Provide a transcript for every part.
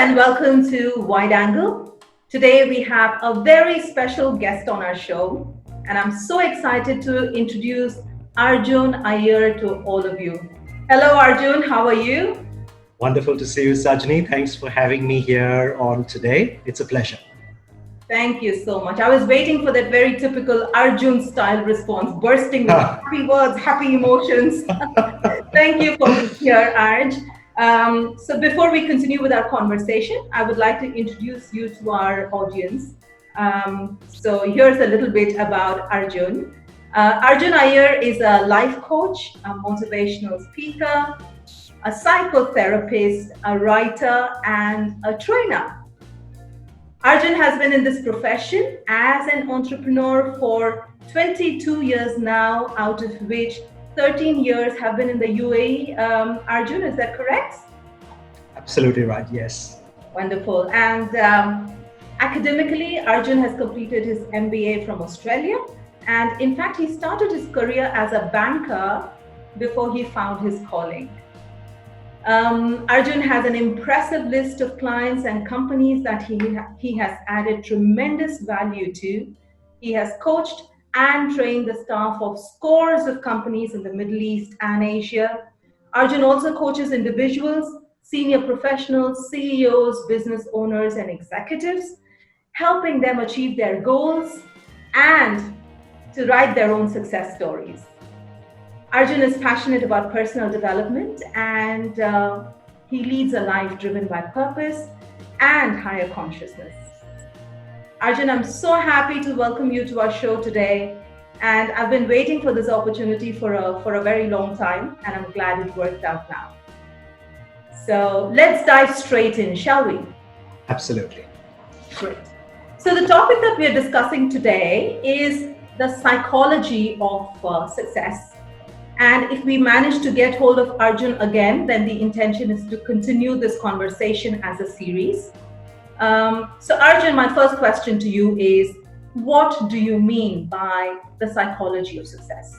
And welcome to Wide Angle. Today we have a very special guest on our show, and I'm so excited to introduce Arjun Iyer to all of you. Hello Arjun, how are you? Wonderful to see you, Sajni. Thanks for having me here on today. It's a pleasure. Thank you so much. I was waiting for that very typical Arjun style response, bursting with happy words, happy emotions. Thank you for being here, Arj. So before we continue with our conversation, I would like to introduce you to our audience. So here's a little bit about Arjun. Arjun Iyer is a life coach, a motivational speaker, a psychotherapist, a writer, and a trainer. Arjun has been in this profession as an entrepreneur for 22 years now, out of which 13 years have been in the UAE. Arjun, is that correct? Absolutely right, yes. Wonderful. And academically, Arjun has completed his MBA from Australia. And in fact, he started his career as a banker before he found his calling. Arjun has an impressive list of clients and companies that he has added tremendous value to. He has coached and trained the staff of scores of companies in the Middle East and Asia. Arjun also coaches individuals, senior professionals, CEOs, business owners, and executives, helping them achieve their goals and to write their own success stories. Arjun is passionate about personal development, and he leads a life driven by purpose and higher consciousness. Arjun, I'm so happy to welcome you to our show today, and I've been waiting for this opportunity for a very long time, and I'm glad it worked out now. So let's dive straight in, shall we? Absolutely. Great. So the topic that we are discussing today is the psychology of success. And if we manage to get hold of Arjun again, then the intention is to continue this conversation as a series. So Arjun, my first question to you is, what do you mean by the psychology of success?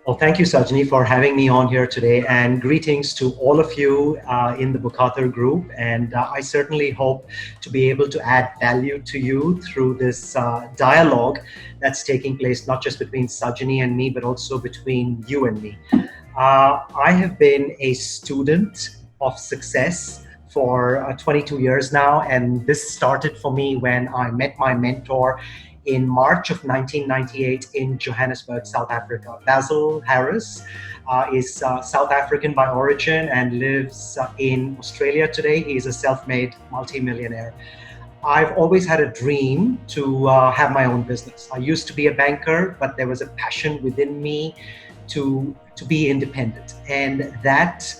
Well, thank you, Sajni, for having me on here today, and greetings to all of you in the Bukhatir group. And I certainly hope to be able to add value to you through this dialogue that's taking place not just between Sajni and me, but also between you and me. I have been a student of success for 22 years now, and this started for me when I met my mentor in March of 1998 in Johannesburg, South Africa. Basil Harris is South African by origin and lives in Australia today. He is a self-made multimillionaire. I've always had a dream to have my own business. I used to be a banker, but there was a passion within me to be independent. And that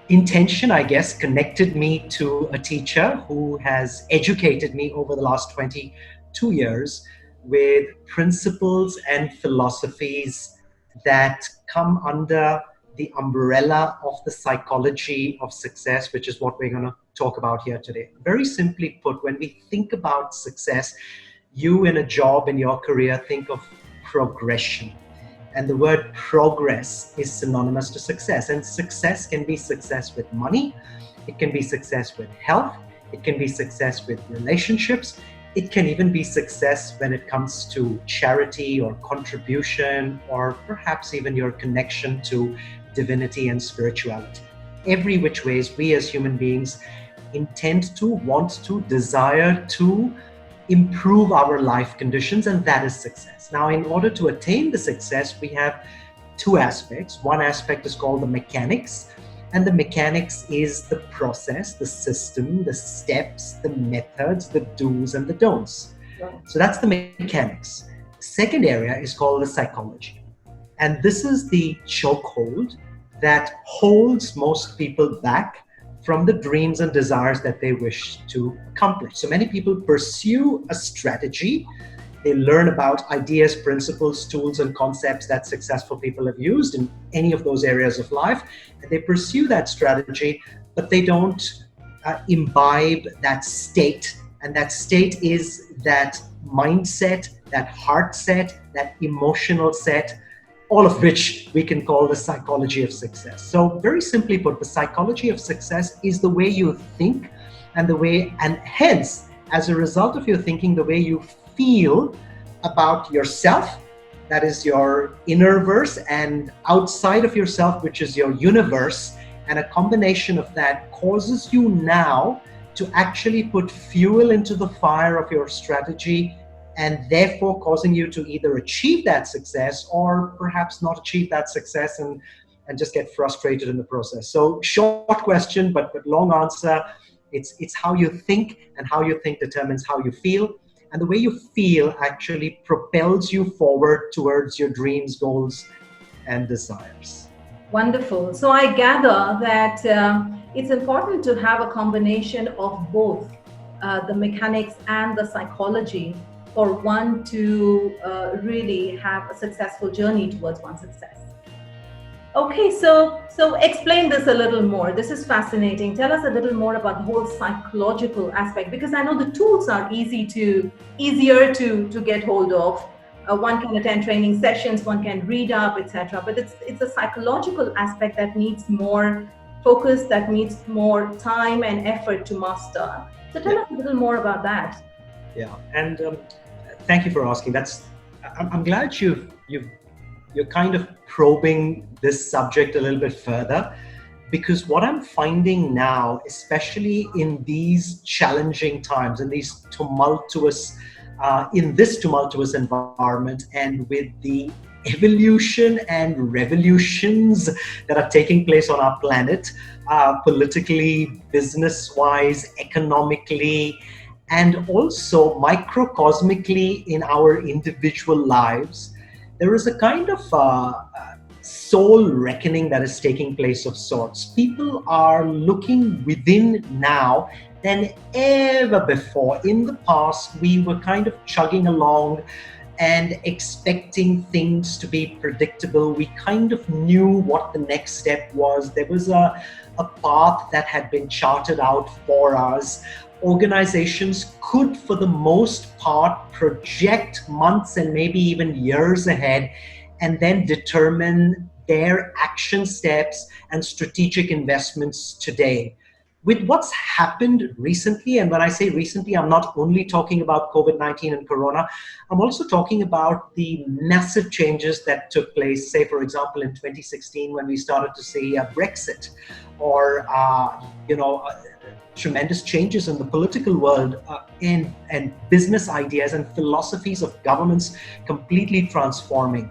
intention, I guess, connected me to a teacher who has educated me over the last 22 years with principles and philosophies that come under the umbrella of the psychology of success, which is what we're going to talk about here today. Very simply put, when we think about success, you in a job, in your career, think of progression. And the word progress is synonymous to success. And success can be success with money. It can be success with health. It can be success with relationships. It can even be success when it comes to charity or contribution, or perhaps even your connection to divinity and spirituality. Every which ways, we as human beings intend to, want to, desire to improve our life conditions, and that is success. Now, in order to attain the success, we have two aspects. One aspect is called the mechanics, and the mechanics is the process, the system, the steps, the methods, the do's and the don'ts. Right. So that's the mechanics. Second area is called the psychology. And this is the chokehold that holds most people back from the dreams and desires that they wish to accomplish. So many people pursue a strategy. They learn about ideas, principles, tools, and concepts that successful people have used in any of those areas of life. And they pursue that strategy, but they don't imbibe that state. And that state is that mindset, that heart set, that emotional set, all of which we can call the psychology of success. So very simply put, the psychology of success is the way you think and hence, as a result of your thinking, the way you feel about yourself, that is your inner verse, and outside of yourself, which is your universe. And a combination of that causes you now to actually put fuel into the fire of your strategy, and therefore causing you to either achieve that success or perhaps not achieve that success and just get frustrated in the process. So short question, but long answer. It's how you think, and how you think determines how you feel. And the way you feel actually propels you forward towards your dreams, goals, and desires. Wonderful. So I gather that it's important to have a combination of both the mechanics and the psychology for one to really have a successful journey towards one's success. Okay, so explain this a little more. This is fascinating. Tell us a little more about the whole psychological aspect, because I know the tools are easier to get hold of. One can attend training sessions, one can read up, etc. But it's a psychological aspect that needs more focus, that needs more time and effort to master. So tell us a little more about that. Yeah, and thank you for asking. I'm glad you're kind of probing this subject a little bit further, because what I'm finding now, especially in these challenging times, in this tumultuous environment, and with the evolution and revolutions that are taking place on our planet, politically, business-wise, economically, and also microcosmically in our individual lives, there is a kind of soul reckoning that is taking place of sorts. People are looking within now than ever before. In the past, we were kind of chugging along and expecting things to be predictable. We kind of knew what the next step was. There was a path that had been charted out for us. Organizations could, for the most part, project months and maybe even years ahead, and then determine their action steps and strategic investments today. With what's happened recently, and when I say recently, I'm not only talking about COVID-19 and Corona, I'm also talking about the massive changes that took place, say, for example, in 2016, when we started to see Brexit, or, tremendous changes in the political world, and business ideas and philosophies of governments completely transforming.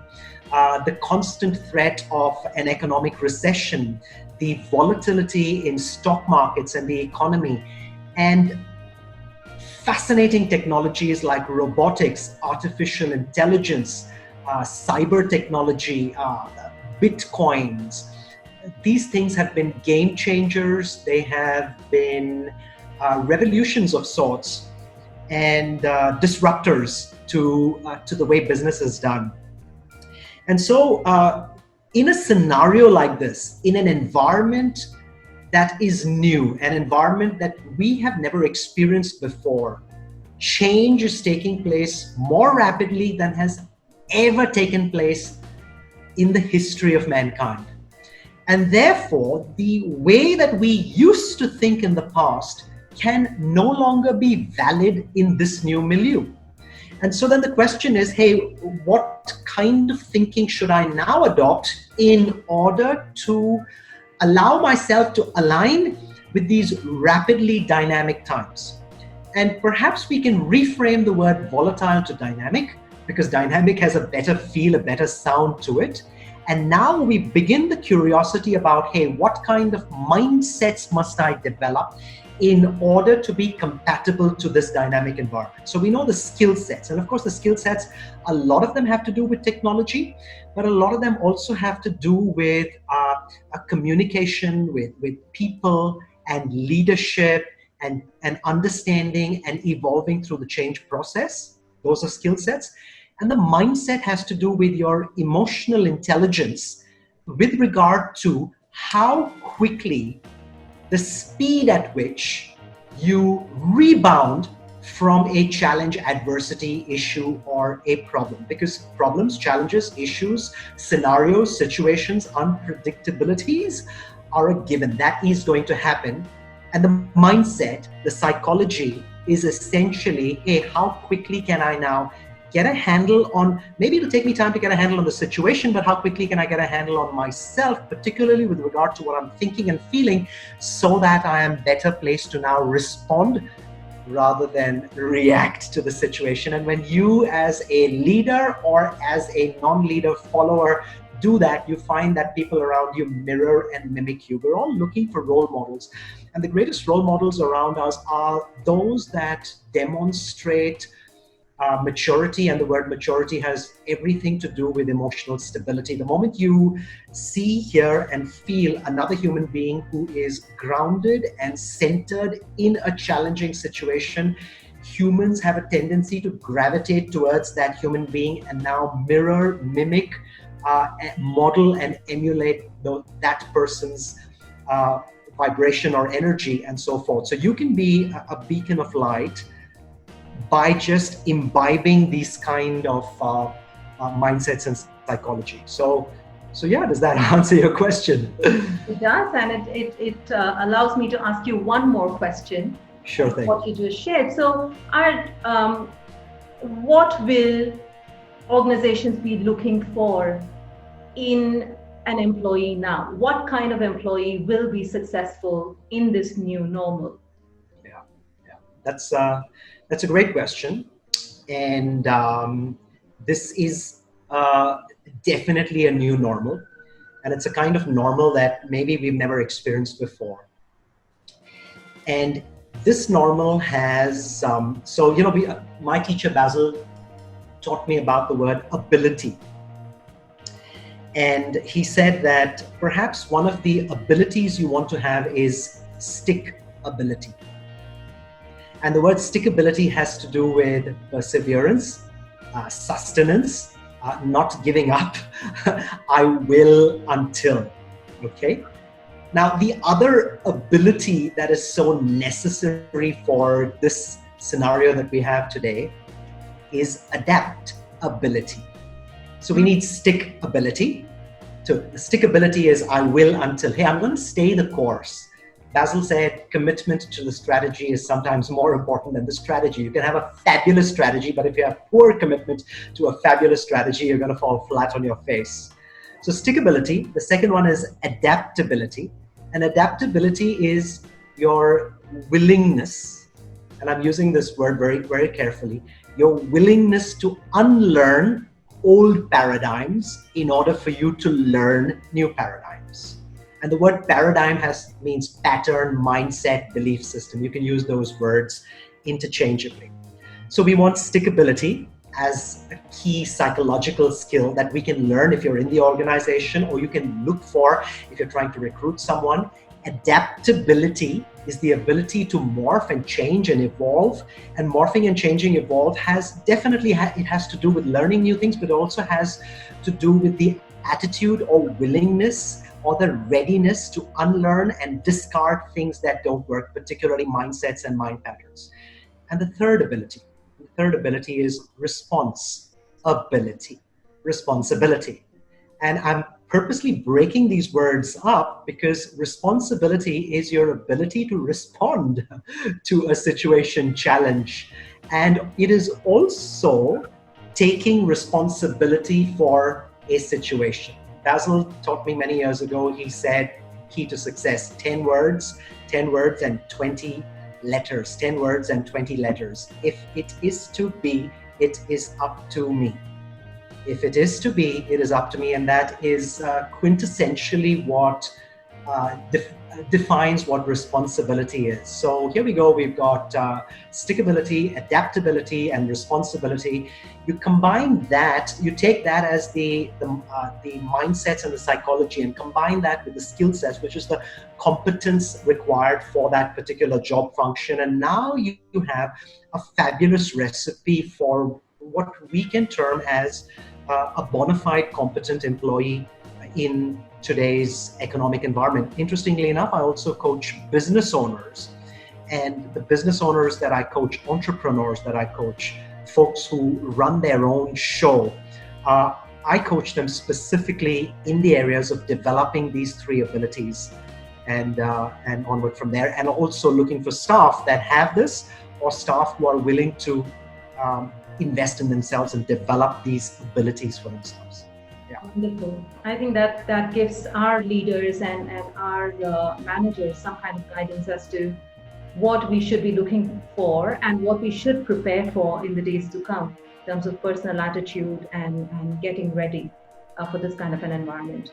The constant threat of an economic recession, the volatility in stock markets and the economy, and fascinating technologies like robotics, artificial intelligence, cyber technology, bitcoins. These things have been game changers. They have been revolutions of sorts, and disruptors to the way business is done. And so in a scenario like this, in an environment that is new, an environment that we have never experienced before, change is taking place more rapidly than has ever taken place in the history of mankind. And therefore, the way that we used to think in the past can no longer be valid in this new milieu. And so then the question is, hey, what kind of thinking should I now adopt in order to allow myself to align with these rapidly dynamic times? And perhaps we can reframe the word volatile to dynamic, because dynamic has a better feel, a better sound to it. And now we begin the curiosity about, hey, what kind of mindsets must I develop in order to be compatible to this dynamic environment? So we know the skill sets. And of course, the skill sets, a lot of them have to do with technology, but a lot of them also have to do with a communication with people and leadership and understanding and evolving through the change process. Those are skill sets. And the mindset has to do with your emotional intelligence with regard to how quickly, the speed at which you rebound from a challenge, adversity, issue, or a problem. Because problems, challenges, issues, scenarios, situations, unpredictabilities are a given. That is going to happen. And the mindset, the psychology is essentially, hey, how quickly can I now get a handle on, maybe it'll take me time to get a handle on the situation, but how quickly can I get a handle on myself, particularly with regard to what I'm thinking and feeling, so that I am better placed to now respond rather than react to the situation. And when you as a leader or as a non-leader follower do that, you find that people around you mirror and mimic you. We're all looking for role models. And the greatest role models around us are those that demonstrate maturity, and the word maturity has everything to do with emotional stability. The moment you see, hear, and feel another human being who is grounded and centered in a challenging situation, humans have a tendency to gravitate towards that human being and now mirror, mimic, model, and emulate that person's vibration or energy and so forth. So you can be a beacon of light by just imbibing these kind of mindsets and psychology. So yeah, does that answer your question? It does, and it allows me to ask you one more question. Sure thing. What you just shared. So, what will organizations be looking for in an employee now? What kind of employee will be successful in this new normal? Yeah. That's a great question, and this is definitely a new normal, and it's a kind of normal that maybe we've never experienced before. And this normal has my teacher Basil taught me about the word ability, and he said that perhaps one of the abilities you want to have is stick ability. And the word stickability has to do with perseverance, sustenance, not giving up. I will until. Okay. Now, the other ability that is so necessary for this scenario that we have today is adaptability. So we need stickability. So the stickability is I will until. Hey, I'm going to stay the course. Basil said commitment to the strategy is sometimes more important than the strategy. You can have a fabulous strategy, but if you have poor commitment to a fabulous strategy, you're going to fall flat on your face. So stickability. The second one is adaptability. And adaptability is your willingness, and I'm using this word very, very carefully, your willingness to unlearn old paradigms in order for you to learn new paradigms. And the word paradigm means pattern, mindset, belief system. You can use those words interchangeably. So we want stickability as a key psychological skill that we can learn if you're in the organization, or you can look for if you're trying to recruit someone. Adaptability is the ability to morph and change and evolve. And morphing and changing, evolve has it has to do with learning new things, but it also has to do with the attitude or willingness or the readiness to unlearn and discard things that don't work, particularly mindsets and mind patterns. And the third ability is responsibility. And I'm purposely breaking these words up because responsibility is your ability to respond to a situation, challenge. And it is also taking responsibility for a situation. Basil taught me many years ago, he said, key to success, 10 words and 20 letters, 10 words and 20 letters. If it is to be, it is up to me. If it is to be, it is up to me. And that is quintessentially what defines what responsibility is. So here we go. We've got stickability, adaptability, and responsibility. You combine that. You take that as the mindsets and the psychology, and combine that with the skill sets, which is the competence required for that particular job function. And now you have a fabulous recipe for what we can term as a bona fide competent employee in today's economic environment. Interestingly enough, I also coach business owners, and the business owners that I coach, entrepreneurs that I coach, folks who run their own show, I coach them specifically in the areas of developing these three abilities and onward from there, and also looking for staff that have this, or staff who are willing to invest in themselves and develop these abilities for themselves. Yeah. Wonderful. I think that gives our leaders and our managers some kind of guidance as to what we should be looking for and what we should prepare for in the days to come in terms of personal attitude and getting ready for this kind of an environment.